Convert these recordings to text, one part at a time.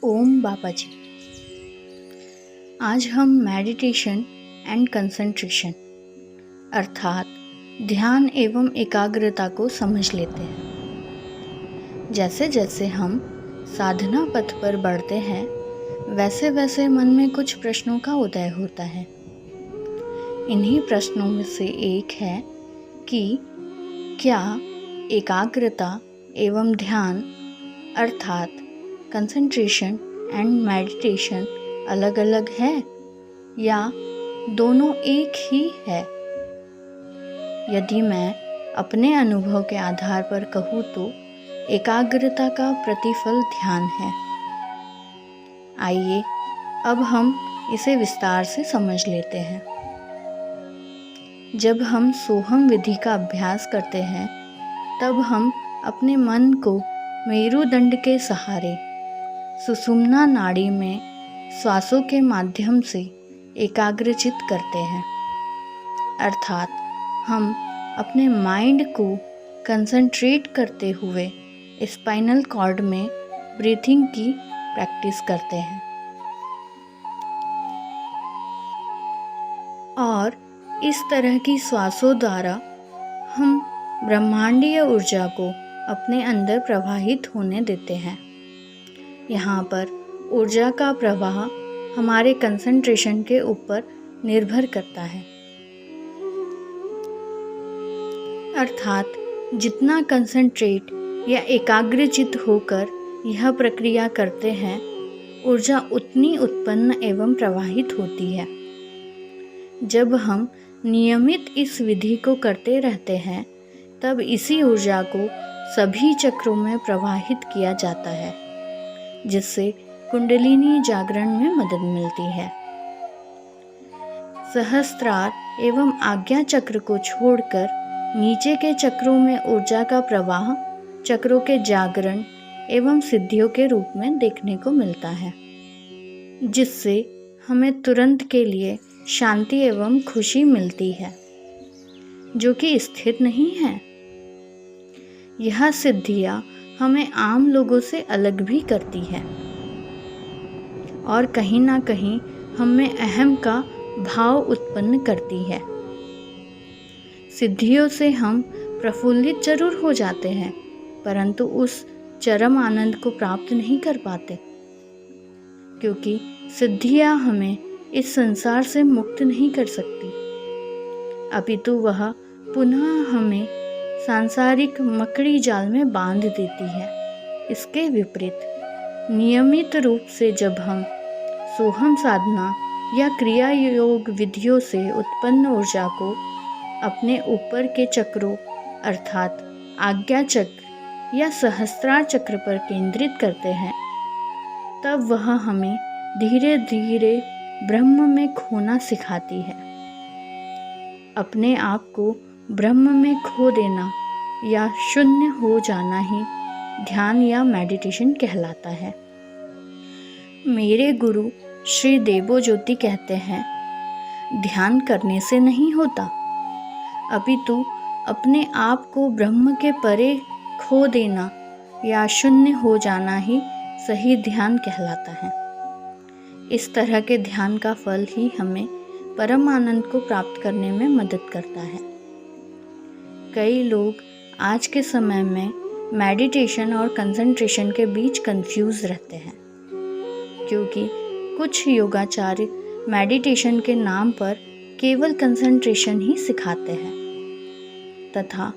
ओम बाबा जी। आज हम meditation and concentration अर्थात ध्यान एवं एकाग्रता को समझ लेते हैं। जैसे जैसे हम साधना पथ पर बढ़ते हैं वैसे वैसे मन में कुछ प्रश्नों का उदय होता है। इन्हीं प्रश्नों में से एक है कि क्या एकाग्रता एवं ध्यान अर्थात कंसंट्रेशन एंड मेडिटेशन अलग अलग है या दोनों एक ही है। यदि मैं अपने अनुभव के आधार पर कहूँ तो एकाग्रता का प्रतिफल ध्यान है। आइए अब हम इसे विस्तार से समझ लेते हैं। जब हम सोहम विधि का अभ्यास करते हैं तब हम अपने मन को मेरुदंड के सहारे सुषुम्ना नाड़ी में श्वासों के माध्यम से एकाग्रचित करते हैं, अर्थात हम अपने माइंड को कंसंट्रेट करते हुए स्पाइनल कॉर्ड में ब्रीथिंग की प्रैक्टिस करते हैं और इस तरह की श्वासों द्वारा हम ब्रह्मांडीय ऊर्जा को अपने अंदर प्रवाहित होने देते हैं। यहाँ पर ऊर्जा का प्रवाह हमारे कंसंट्रेशन के ऊपर निर्भर करता है, अर्थात जितना कंसंट्रेट या एकाग्रचित होकर यह प्रक्रिया करते हैं ऊर्जा उतनी उत्पन्न एवं प्रवाहित होती है। जब हम नियमित इस विधि को करते रहते हैं तब इसी ऊर्जा को सभी चक्रों में प्रवाहित किया जाता है, जिससे कुंडलिनी जागरण में मदद मिलती है। सहस्त्रार एवं आज्ञा चक्र को छोड़कर नीचे के चक्रों में ऊर्जा का प्रवाह चक्रों के जागरण एवं सिद्धियों के रूप में देखने को मिलता है, जिससे हमें तुरंत के लिए शांति एवं खुशी मिलती है, जो कि स्थिर नहीं है। यह सिद्धियां हमें आम लोगों से अलग भी करती है और कहीं ना कहीं हमें अहम का भाव उत्पन्न करती है। सिद्धियों से हम प्रफुल्लित जरूर हो जाते हैं, परंतु उस चरम आनंद को प्राप्त नहीं कर पाते, क्योंकि सिद्धियां हमें इस संसार से मुक्त नहीं कर सकती, अपितु वह पुनः हमें सांसारिक मकड़ी जाल में बांध देती है। इसके विपरीत नियमित रूप से जब हम सोहम साधना या क्रिया योग विधियों से उत्पन्न ऊर्जा को अपने ऊपर के चक्रों अर्थात आज्ञा चक्र या सहस्त्रार चक्र पर केंद्रित करते हैं, तब वह हमें धीरे धीरे ब्रह्म में खोना सिखाती है। अपने आप को ब्रह्म में खो देना या शून्य हो जाना ही ध्यान या मेडिटेशन कहलाता है। मेरे गुरु श्री देवोज्योति कहते हैं, ध्यान करने से नहीं होता, अपितु अपने आप को ब्रह्म के परे खो देना या शून्य हो जाना ही सही ध्यान कहलाता है। इस तरह के ध्यान का फल ही हमें परम आनंद को प्राप्त करने में मदद करता है। कई लोग आज के समय में मेडिटेशन और कंसंट्रेशन के बीच कंफ्यूज रहते हैं, क्योंकि कुछ योगाचार्य मेडिटेशन के नाम पर केवल कंसंट्रेशन ही सिखाते हैं तथा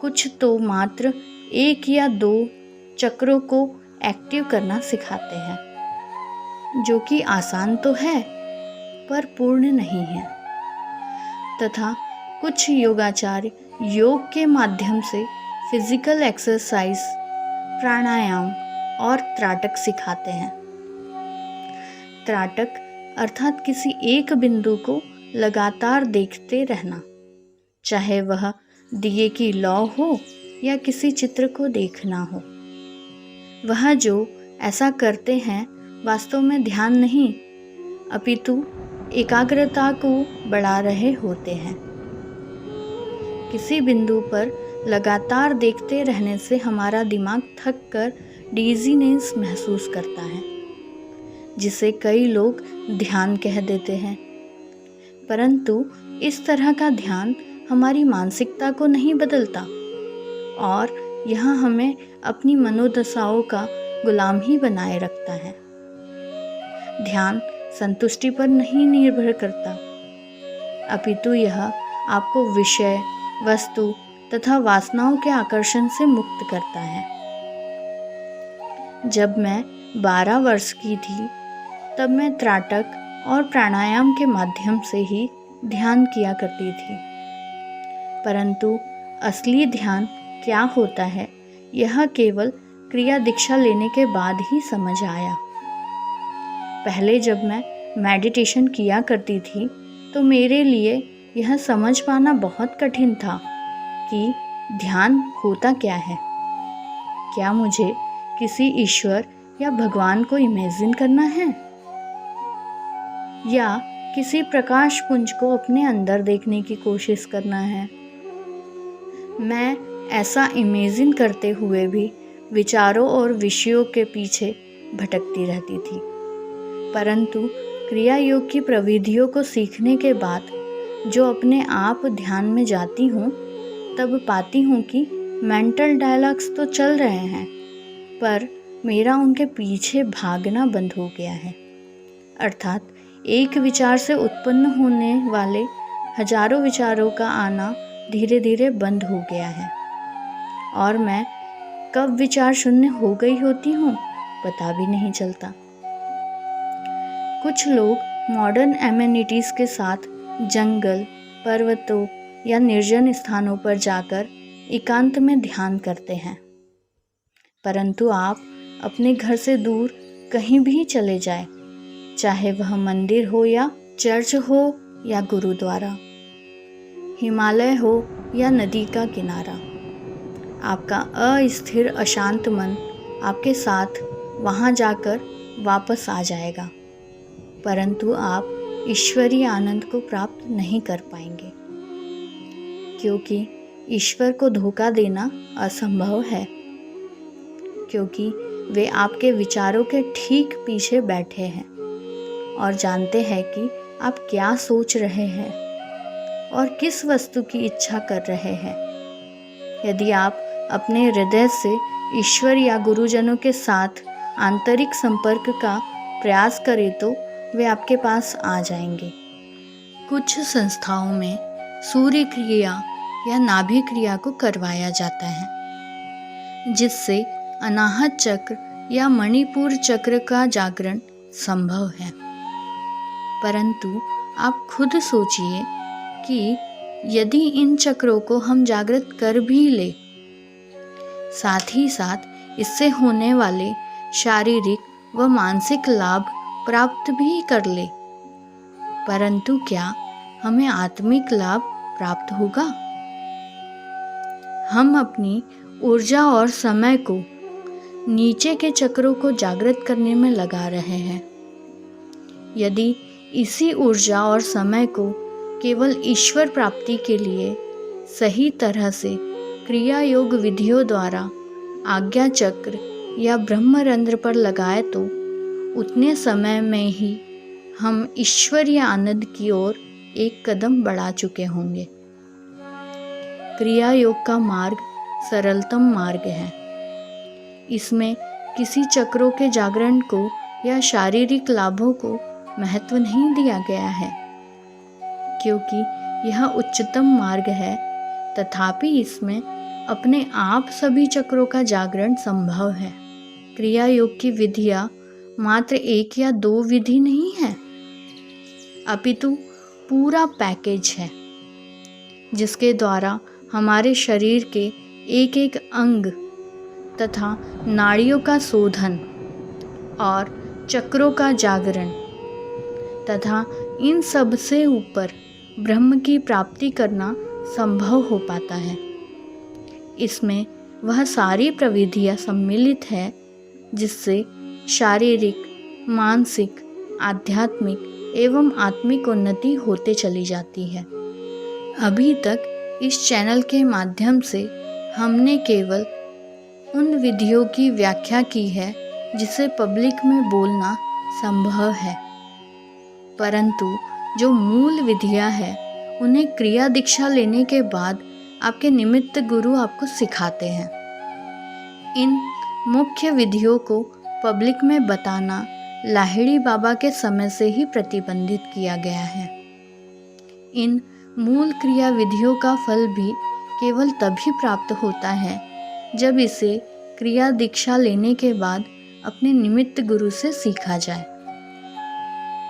कुछ तो मात्र एक या दो चक्रों को एक्टिव करना सिखाते हैं, जो कि आसान तो है पर पूर्ण नहीं है। तथा कुछ योगाचार्य योग के माध्यम से फिजिकल एक्सरसाइज, प्राणायाम और त्राटक सिखाते हैं। त्राटक अर्थात किसी एक बिंदु को लगातार देखते रहना, चाहे वह दिए की लौ हो या किसी चित्र को देखना हो। वह जो ऐसा करते हैं वास्तव में ध्यान नहीं अपितु एकाग्रता को बढ़ा रहे होते हैं। किसी बिंदु पर लगातार देखते रहने से हमारा दिमाग थक कर डीजीनेस महसूस करता है जिसे कई लोग ध्यान कह देते हैं। परंतु इस तरह का ध्यान हमारी मानसिकता को नहीं बदलता और यह हमें अपनी मनोदशाओं का गुलाम ही बनाए रखता है। ध्यान संतुष्टि पर नहीं निर्भर करता, अपितु यह आपको विषय, वस्तु तथा वासनाओं के आकर्षण से मुक्त करता है। जब मैं 12 वर्ष की थी तब मैं त्राटक और प्राणायाम के माध्यम से ही ध्यान किया करती थी, परंतु असली ध्यान क्या होता है यह केवल क्रिया दीक्षा लेने के बाद ही समझ आया। पहले जब मैं मेडिटेशन किया करती थी तो मेरे लिए यह समझ पाना बहुत कठिन था कि ध्यान होता क्या है। क्या मुझे किसी ईश्वर या भगवान को इमेजिन करना है या किसी प्रकाश पुंज को अपने अंदर देखने की कोशिश करना है। मैं ऐसा इमेजिन करते हुए भी विचारों और विषयों के पीछे भटकती रहती थी, परंतु क्रिया योग की प्रविधियों को सीखने के बाद जो अपने आप ध्यान में जाती हूँ तब पाती हूँ कि मेंटल डायलॉग्स तो चल रहे हैं, पर मेरा उनके पीछे भागना बंद हो गया है। अर्थात एक विचार से उत्पन्न होने वाले हजारों विचारों का आना धीरे धीरे बंद हो गया है और मैं कब विचार शून्य हो गई होती हूँ पता भी नहीं चलता। कुछ लोग मॉडर्न एमेनिटीज़ के साथ जंगल, पर्वतों या निर्जन स्थानों पर जाकर एकांत में ध्यान करते हैं, परंतु आप अपने घर से दूर कहीं भी चले जाएं, चाहे वह मंदिर हो या चर्च हो या गुरुद्वारा, हिमालय हो या नदी का किनारा, आपका अस्थिर अशांत मन आपके साथ वहाँ जाकर वापस आ जाएगा, परंतु आप ईश्वरीय आनंद को प्राप्त नहीं कर पाएंगे, क्योंकि ईश्वर को धोखा देना असंभव है, क्योंकि वे आपके विचारों के ठीक पीछे बैठे हैं और जानते हैं कि आप क्या सोच रहे हैं और किस वस्तु की इच्छा कर रहे हैं। यदि आप अपने हृदय से ईश्वर या गुरुजनों के साथ आंतरिक संपर्क का प्रयास करें तो वे आपके पास आ जाएंगे। कुछ संस्थाओं में सूर्य क्रिया या नाभि क्रिया को करवाया जाता है, जिससे अनाहत चक्र या मणिपुर चक्र का जागरण संभव है। परंतु आप खुद सोचिए कि यदि इन चक्रों को हम जागृत कर भी ले, साथ ही साथ इससे होने वाले शारीरिक व मानसिक लाभ प्राप्त भी कर ले, परंतु क्या हमें आत्मिक लाभ प्राप्त होगा? हम अपनी ऊर्जा और समय को नीचे के चक्रों को जागृत करने में लगा रहे हैं। यदि इसी ऊर्जा और समय को केवल ईश्वर प्राप्ति के लिए सही तरह से क्रिया योग विधियों द्वारा आज्ञा चक्र या ब्रह्मरंध्र पर लगाए तो उतने समय में ही हम ईश्वरीय आनंद की ओर एक कदम बढ़ा चुके होंगे। क्रिया योग का मार्ग सरलतम मार्ग है। इसमें किसी चक्रों के जागरण को या शारीरिक लाभों को महत्व नहीं दिया गया है, क्योंकि यह उच्चतम मार्ग है, तथापि इसमें अपने आप सभी चक्रों का जागरण संभव है। क्रिया योग की विधियाँ मात्र एक या दो विधि नहीं है, अपितु पूरा पैकेज है, जिसके द्वारा हमारे शरीर के एक एक अंग तथा नाड़ियों का शोधन और चक्रों का जागरण तथा इन सब से ऊपर ब्रह्म की प्राप्ति करना संभव हो पाता है। इसमें वह सारी प्रविधियाँ सम्मिलित है जिससे शारीरिक, मानसिक, आध्यात्मिक एवं आत्मिक उन्नति होते चली जाती है। अभी तक इस चैनल के माध्यम से हमने केवल उन विधियों की व्याख्या की है जिसे पब्लिक में बोलना संभव है, परंतु जो मूल विधियां हैं उन्हें क्रिया दीक्षा लेने के बाद आपके निमित्त गुरु आपको सिखाते हैं। इन मुख्य विधियों को पब्लिक में बताना लाहिड़ी बाबा के समय से ही प्रतिबंधित किया गया है। इन मूल क्रिया विधियों का फल भी केवल तभी प्राप्त होता है जब इसे क्रिया दीक्षा लेने के बाद अपने निमित्त गुरु से सीखा जाए।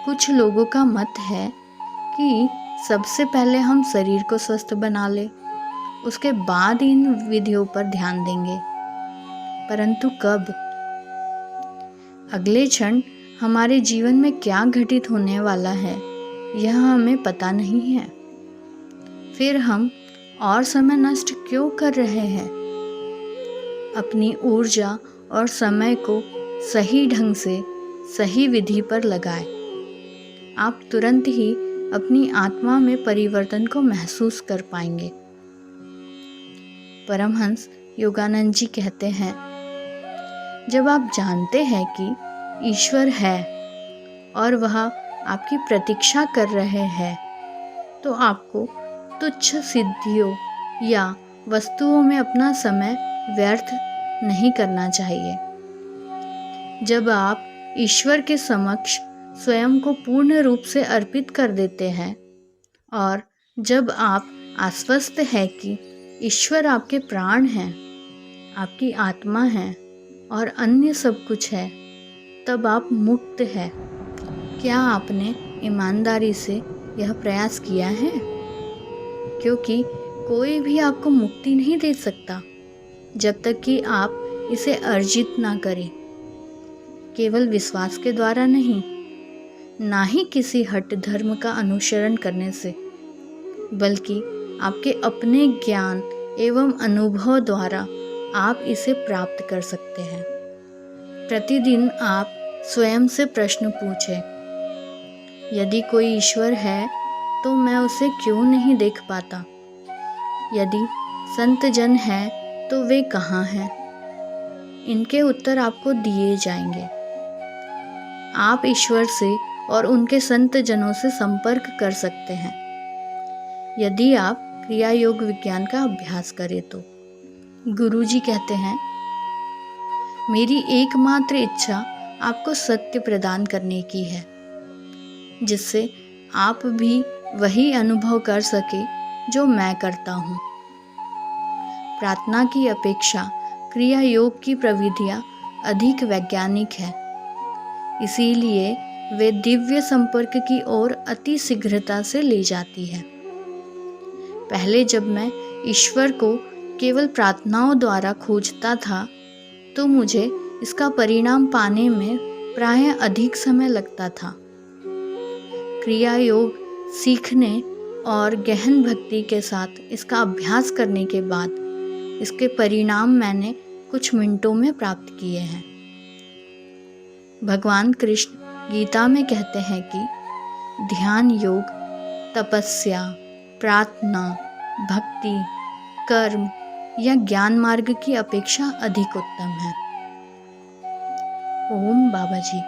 कुछ लोगों का मत है कि सबसे पहले हम शरीर को स्वस्थ बना लें, उसके बाद इन विधियों पर ध्यान देंगे। परंतु कब? अगले क्षण हमारे जीवन में क्या घटित होने वाला है यह हमें पता नहीं है। फिर हम और समय नष्ट क्यों कर रहे हैं? अपनी ऊर्जा और समय को सही ढंग से सही विधि पर लगाएं। आप तुरंत ही अपनी आत्मा में परिवर्तन को महसूस कर पाएंगे। परमहंस योगानंद जी कहते हैं, जब आप जानते हैं कि ईश्वर है और वह आपकी प्रतीक्षा कर रहे हैं, तो आपको तुच्छ सिद्धियों या वस्तुओं में अपना समय व्यर्थ नहीं करना चाहिए। जब आप ईश्वर के समक्ष स्वयं को पूर्ण रूप से अर्पित कर देते हैं और जब आप आश्वस्त हैं कि ईश्वर आपके प्राण हैं, आपकी आत्मा है और अन्य सब कुछ है, तब आप मुक्त हैं। क्या आपने ईमानदारी से यह प्रयास किया है? क्योंकि कोई भी आपको मुक्ति नहीं दे सकता जब तक कि आप इसे अर्जित ना करें। केवल विश्वास के द्वारा नहीं, ना ही किसी हठ धर्म का अनुसरण करने से, बल्कि आपके अपने ज्ञान एवं अनुभव द्वारा आप इसे प्राप्त कर सकते हैं। प्रतिदिन आप स्वयं से प्रश्न पूछें, यदि कोई ईश्वर है तो मैं उसे क्यों नहीं देख पाता? यदि संत जन है तो वे कहाँ हैं? इनके उत्तर आपको दिए जाएंगे। आप ईश्वर से और उनके संत जनों से संपर्क कर सकते हैं यदि आप क्रिया योग विज्ञान का अभ्यास करें तो। गुरुजी कहते हैं, मेरी एकमात्र इच्छा आपको सत्य प्रदान करने की है, जिससे आप भी वही अनुभव कर सके जो मैं करता हूँ। प्रार्थना की अपेक्षा क्रिया योग की प्रविधियाँ अधिक वैज्ञानिक है, इसीलिए वे दिव्य संपर्क की ओर अति शीघ्रता से ले जाती है। पहले जब मैं ईश्वर को केवल प्रार्थनाओं द्वारा खोजता था तो मुझे इसका परिणाम पाने में प्रायः अधिक समय लगता था। क्रिया योग सीखने और गहन भक्ति के साथ इसका अभ्यास करने के बाद इसके परिणाम मैंने कुछ मिनटों में प्राप्त किए हैं। भगवान कृष्ण गीता में कहते हैं कि ध्यान योग, तपस्या, प्रार्थना, भक्ति, कर्म या ज्ञान मार्ग की अपेक्षा अधिक उत्तम है। ओम बाबा जी।